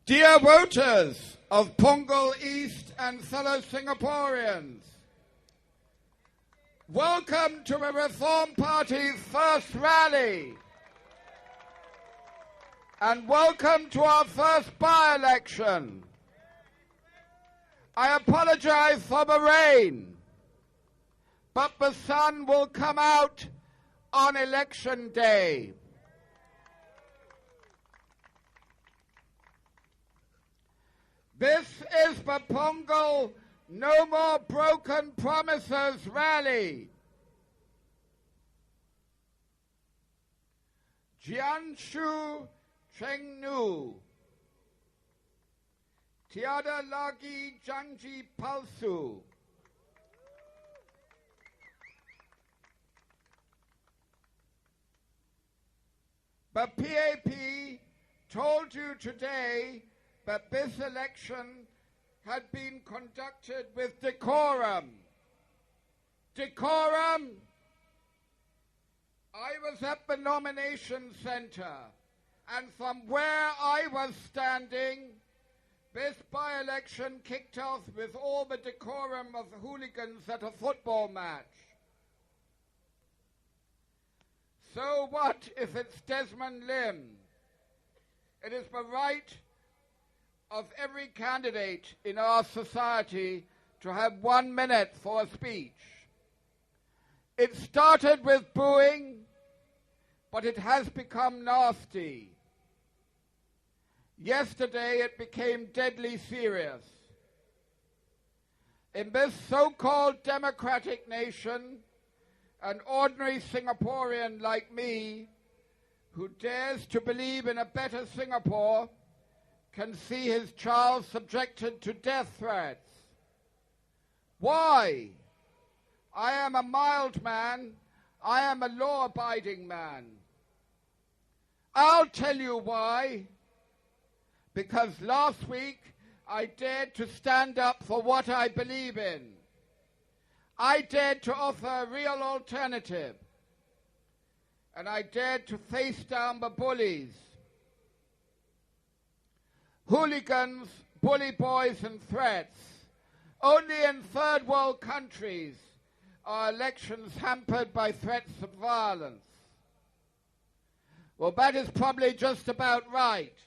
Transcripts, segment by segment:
Dear voters of Punggol East and fellow Singaporeans, welcome to the Reform Party's first rally and welcome to our first by-election. I apologize for the rain, but the sun will come out on election day. This is the Punggol No More Broken Promises rally. Jianshu Chengnu, Tiada lagi janji palsu. The PAP told you today that this election had been conducted with decorum. Decorum? I was at the nomination center, and from where I was standing, this by-election kicked off with all the decorum of hooligans at a football match. So what if it's Desmond Lim? It is the right of every candidate in our society to have 1 minute for a speech. It started with booing, but it has become nasty. Yesterday it became deadly serious. In this so-called democratic nation, an ordinary Singaporean like me, who dares to believe in a better Singapore, can see his child subjected to death threats. Why? I am a mild man. I am a law-abiding man. I'll tell you why. Because last week I dared to stand up for what I believe in. I dared to offer a real alternative. And I dared to face down the bullies. Hooligans, bully boys and threats. Only in third world countries are elections hampered by threats of violence. Well, that is probably just about right.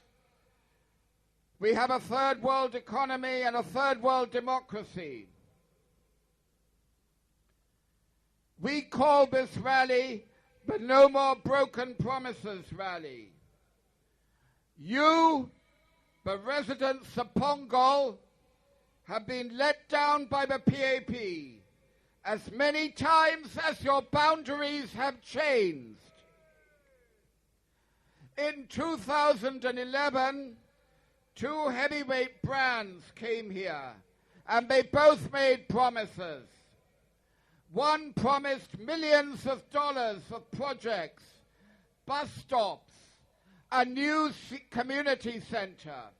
We have a third world economy and a third world democracy. We call this rally the No More Broken Promises rally. You, the residents of Punggol, have been let down by the PAP as many times as your boundaries have changed. In 2011, two heavyweight brands came here, and they both made promises. One promised millions of dollars of projects, bus stops, a new community center.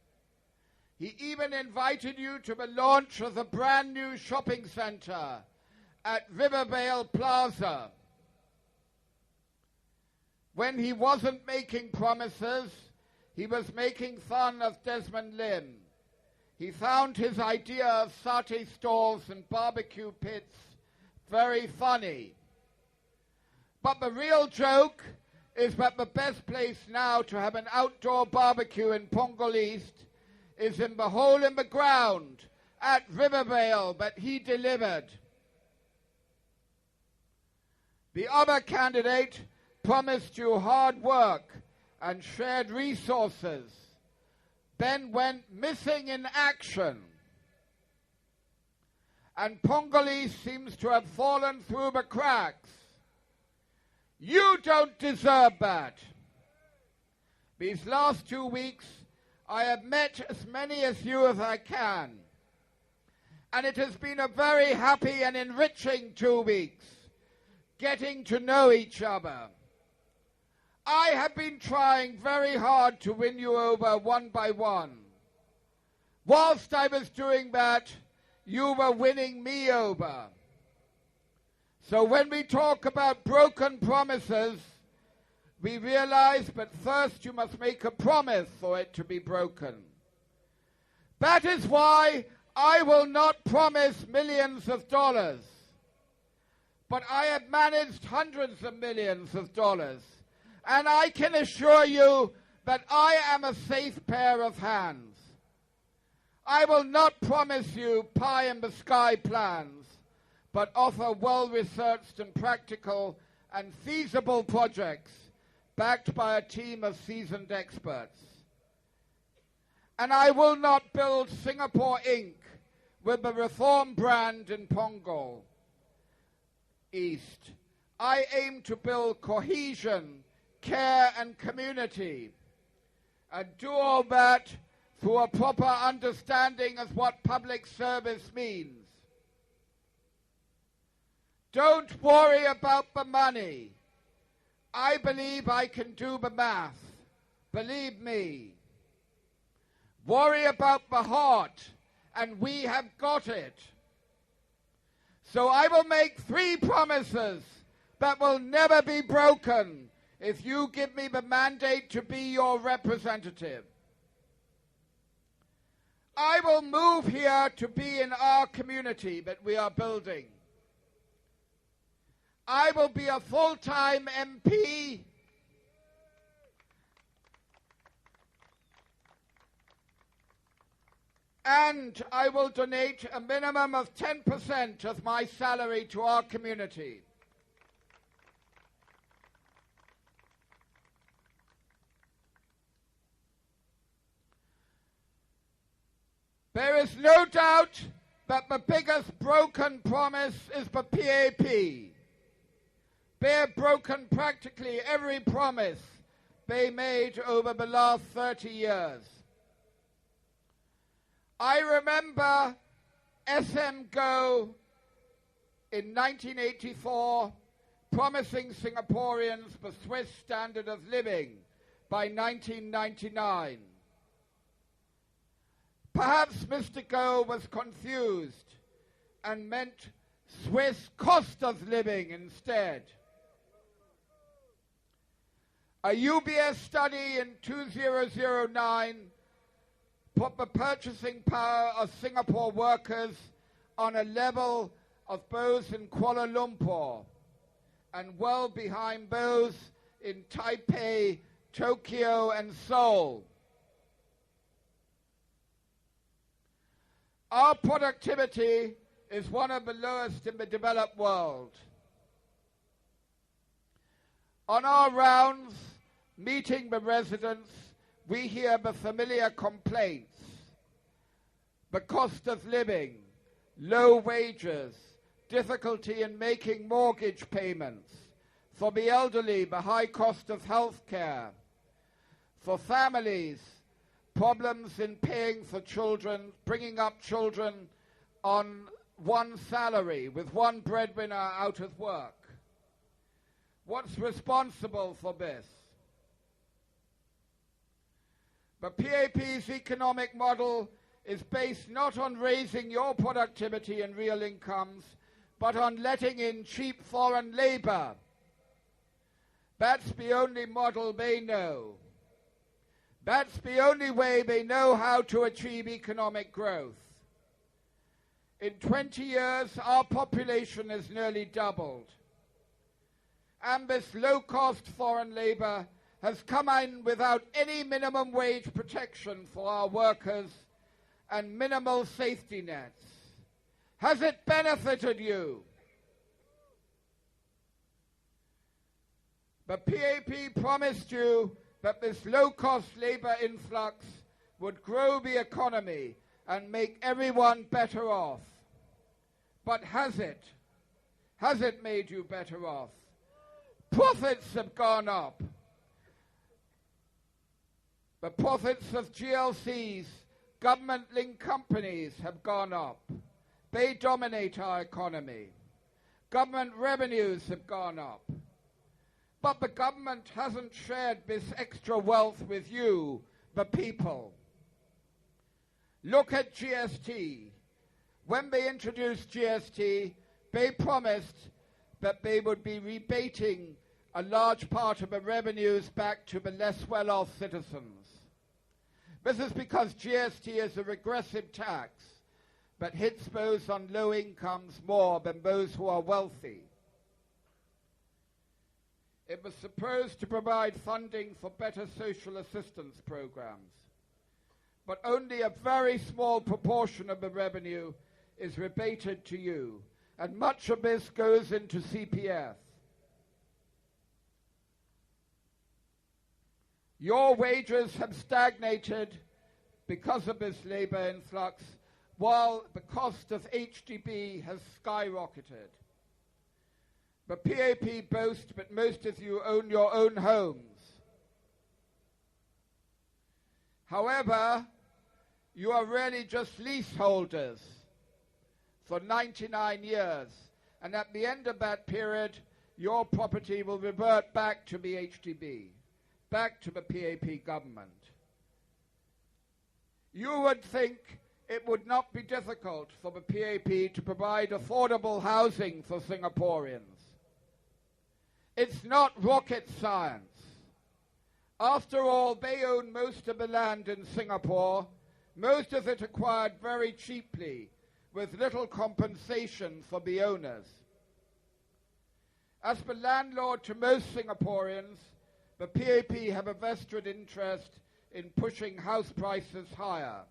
He even invited you to the launch of the brand new shopping center at Rivervale Plaza. When he wasn't making promises, he was making fun of Desmond Lim. He found his idea of satay stalls and barbecue pits very funny. But the real joke is that the best place now to have an outdoor barbecue in Punggol East is in the hole in the ground at Rivervale that he delivered. The other candidate promised you hard work and shared resources, then went missing in action. And Punggol East seems to have fallen through the cracks. You don't deserve that. These last 2 weeks, I have met as many as you as I can. And it has been a very happy and enriching 2 weeks, getting to know each other. I have been trying very hard to win you over one by one. Whilst I was doing that, you were winning me over. So when we talk about broken promises, we realize that first you must make a promise for it to be broken. That is why I will not promise millions of dollars, but I have managed hundreds of millions of dollars, and I can assure you that I am a safe pair of hands. I will not promise you pie-in-the-sky plans, but offer well-researched and practical and feasible projects backed by a team of seasoned experts. And I will not build Singapore Inc. with the Reform brand in Punggol East. I aim to build cohesion, care and community, and do all that through a proper understanding of what public service means. Don't worry about the money. I believe I can do the math. Believe me. Worry about the heart, and we have got it. So I will make 3 promises that will never be broken if you give me the mandate to be your representative. I will move here to be in our community that we are building. I will be a full-time MP and I will donate a minimum of 10% of my salary to our community. There is no doubt that the biggest broken promise is the PAP. They have broken practically every promise they made over the last 30 years. I remember SM Go in 1984 promising Singaporeans the Swiss standard of living by 1999. Perhaps Mr. Go was confused and meant Swiss cost of living instead. A UBS study in 2009 put the purchasing power of Singapore workers on a level of those in Kuala Lumpur and well behind those in Taipei, Tokyo and Seoul. Our productivity is one of the lowest in the developed world. On our rounds, meeting the residents, we hear the familiar complaints: the cost of living, low wages, difficulty in making mortgage payments, for the elderly, the high cost of health care, for families, problems in paying for children, bringing up children on one salary with one breadwinner out of work. What's responsible for this? The PAP's economic model is based not on raising your productivity and real incomes, but on letting in cheap foreign labor. That's the only model they know. That's the only way they know how to achieve economic growth. In 20 years, our population has nearly doubled. And this low-cost foreign labor has come in without any minimum wage protection for our workers and minimal safety nets. Has it benefited you? The PAP promised you that this low-cost labor influx would grow the economy and make everyone better off. But has it? Has it made you better off? Profits have gone up. The profits of GLCs, government-linked companies, have gone up. They dominate our economy. Government revenues have gone up. But the government hasn't shared this extra wealth with you, the people. Look at GST. When they introduced GST, they promised that they would be rebating a large part of the revenues back to the less well-off citizens. This is because GST is a regressive tax, but hits those on low incomes more than those who are wealthy. It was supposed to provide funding for better social assistance programs, but only a very small proportion of the revenue is rebated to you, and much of this goes into CPF. Your wages have stagnated because of this labor influx, while the cost of HDB has skyrocketed. The PAP boasts that most of you own your own homes. However, you are really just leaseholders for 99 years, and at the end of that period, your property will revert back to the HDB, back to the PAP government. You would think it would not be difficult for the PAP to provide affordable housing for Singaporeans. It's not rocket science. After all, they own most of the land in Singapore, most of it acquired very cheaply, with little compensation for the owners. As the landlord to most Singaporeans, the PAP have a vested interest in pushing house prices higher.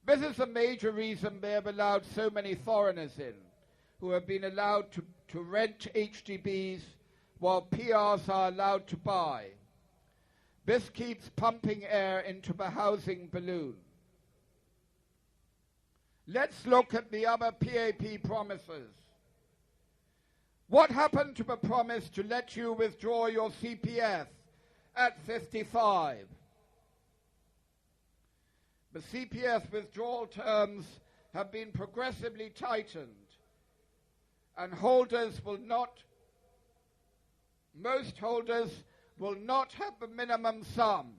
This is a major reason they have allowed so many foreigners in, who have been allowed to rent HDBs while PRs are allowed to buy. This keeps pumping air into the housing balloon. Let's look at the other PAP promises. What happened to the promise to let you withdraw your CPF at 55? The CPF withdrawal terms have been progressively tightened, and most holders will not have the minimum sum,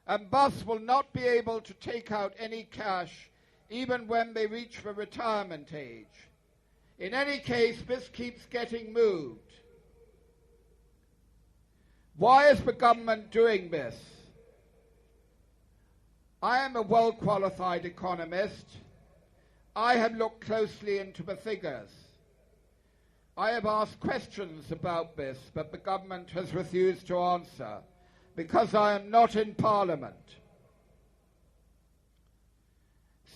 and thus will not be able to take out any cash even when they reach the retirement age. In any case, this keeps getting moved. Why is the government doing this? I am a well-qualified economist. I have looked closely into the figures. I have asked questions about this, but the government has refused to answer because I am not in Parliament.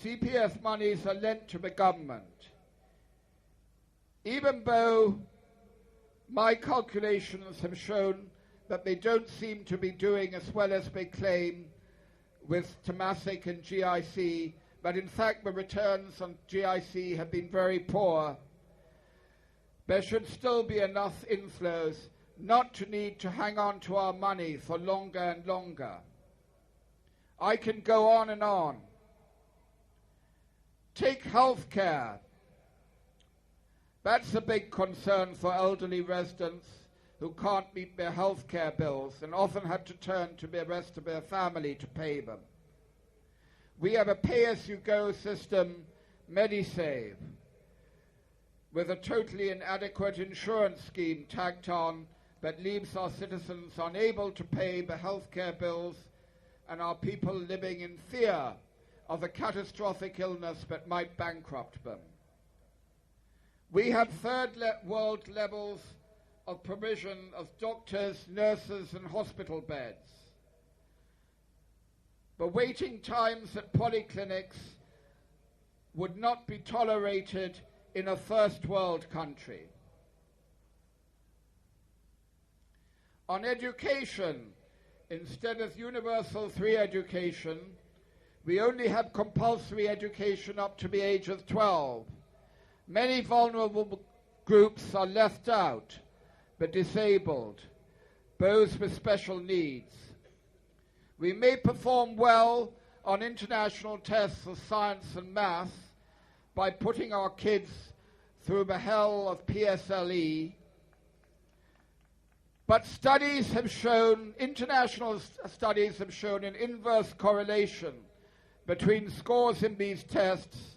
CPF monies are lent to the government. Even though my calculations have shown that they don't seem to be doing as well as they claim with Temasek and GIC, but in fact the returns on GIC have been very poor, there should still be enough inflows not to need to hang on to our money for longer and longer. I can go on and on. Take health care. That's a big concern for elderly residents who can't meet their health care bills and often have to turn to the rest of their family to pay them. We have a pay-as-you-go system, MediSave, with a totally inadequate insurance scheme tacked on that leaves our citizens unable to pay the health care bills and our people living in fear of a catastrophic illness that might bankrupt them. We have third world levels of provision of doctors, nurses, and hospital beds. The waiting times at polyclinics would not be tolerated in a first world country. On education, instead of universal free education, we only have compulsory education up to the age of 12. Many vulnerable groups are left out: the disabled, those with special needs. We may perform well on international tests of science and math by putting our kids through the hell of PSLE, but studies have shown, international studies have shown an inverse correlation between scores in these tests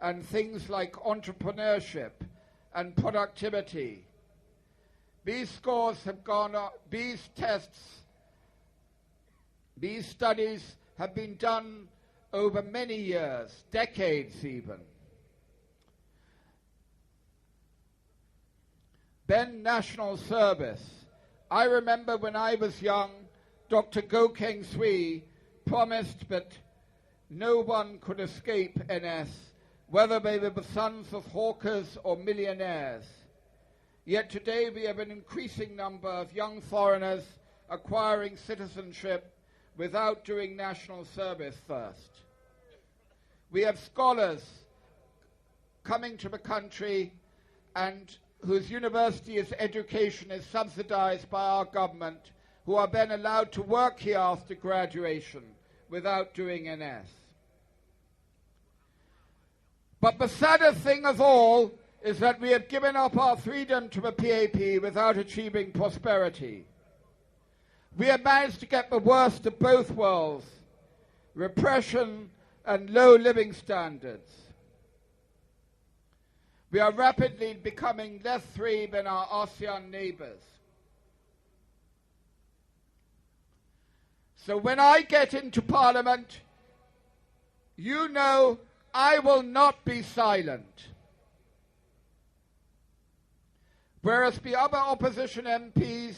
and things like entrepreneurship and productivity. These scores have gone up, these studies have been done over many years, decades even. Then national service. I remember when I was young, Dr. Goh Keng Swee promised that no one could escape NS, whether they were the sons of hawkers or millionaires. Yet today we have an increasing number of young foreigners acquiring citizenship without doing national service first. We have scholars coming to the country and whose university education is subsidized by our government, who are then allowed to work here after graduation without doing NS. But the saddest thing of all is that we have given up our freedom to the PAP without achieving prosperity. We have managed to get the worst of both worlds, repression and low living standards. We are rapidly becoming less free than our ASEAN neighbors. So when I get into Parliament, you know I will not be silent. Whereas the other opposition MPs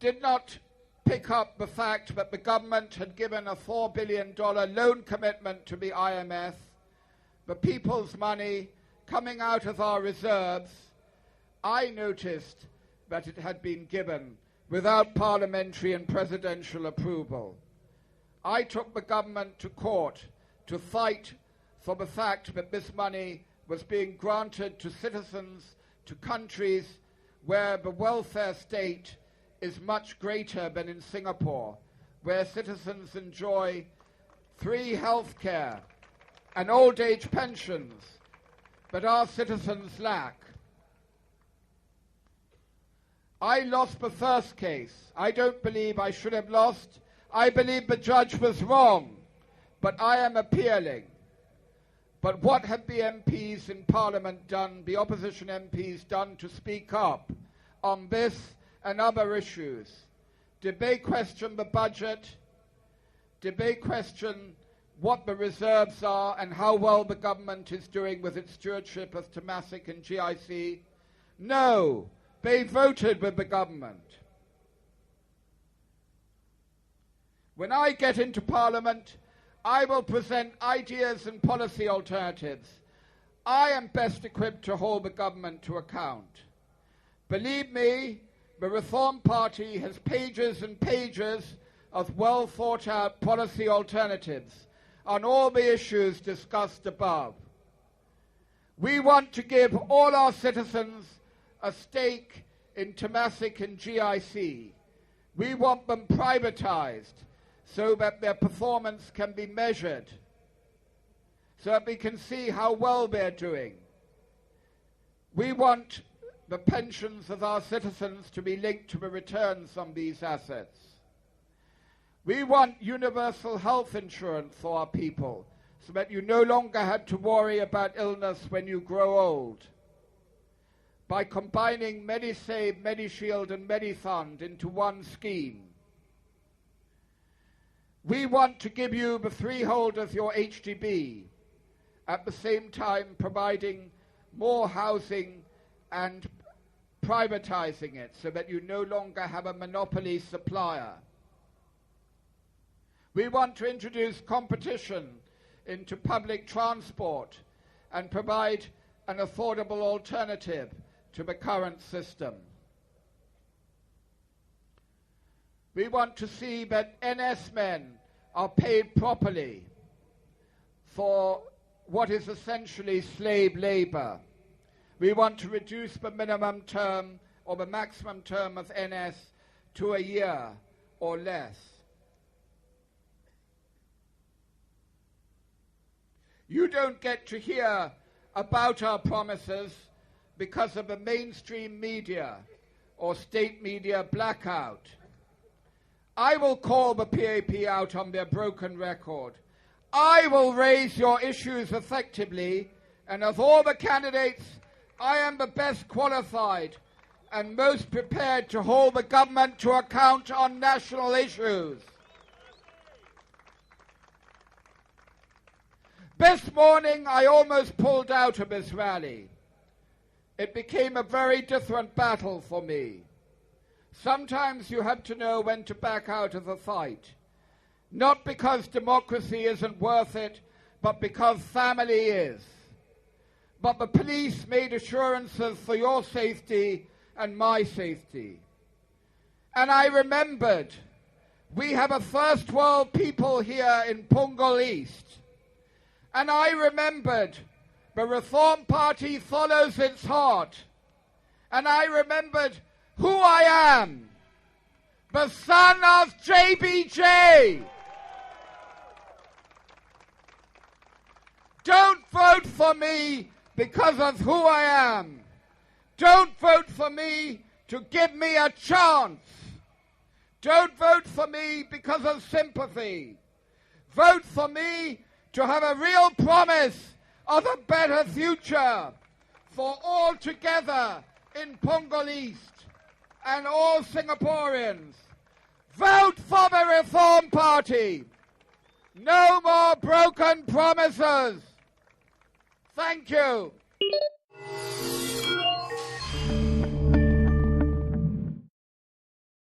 did not pick up the fact that the government had given a $4 billion loan commitment to the IMF, the people's money coming out of our reserves, I noticed that it had been given without parliamentary and presidential approval. I took the government to court to fight for the fact that this money was being granted to citizens, to countries where the welfare state is much greater than in Singapore, where citizens enjoy free health care and old age pensions that our citizens lack. I lost the first case. I don't believe I should have lost. I believe the judge was wrong, but I am appealing. But what have the MPs in Parliament done, the opposition MPs done to speak up on this and other issues? Did they question the budget? Did they question what the reserves are and how well the government is doing with its stewardship of Temasek and GIC? No, they voted with the government. When I get into Parliament, I will present ideas and policy alternatives. I am best equipped to hold the government to account. Believe me, the Reform Party has pages and pages of well thought out policy alternatives on all the issues discussed above. We want to give all our citizens a stake in Temasek and GIC. We want them privatized so that their performance can be measured, so that we can see how well they're doing. We want the pensions of our citizens to be linked to the returns on these assets. We want universal health insurance for our people so that you no longer have to worry about illness when you grow old. By combining MediSave, MediShield and MediFund into one scheme. We want to give you the freehold of your HDB, at the same time providing more housing and privatizing it so that you no longer have a monopoly supplier. We want to introduce competition into public transport and provide an affordable alternative to the current system. We want to see that NS men are paid properly for what is essentially slave labor. We want to reduce the minimum term or the maximum term of NS to a year or less. You don't get to hear about our promises because of the mainstream media or state media blackout. I will call the PAP out on their broken record. I will raise your issues effectively, and of all the candidates, I am the best qualified and most prepared to hold the government to account on national issues. This morning I almost pulled out of this rally. It became a very different battle for me. Sometimes you have to know when to back out of a fight. Not because democracy isn't worth it, but because family is. But the police made assurances for your safety and my safety. And I remembered, we have a first world people here in Punggol East. And I remembered, the Reform Party follows its heart. And I remembered who I am, the son of JBJ. Don't vote for me because of who I am. Don't vote for me to give me a chance. Don't vote for me because of sympathy. Vote for me to have a real promise of a better future for all together in Punggol East and all Singaporeans. Vote for the Reform Party. No more broken promises. Thank you.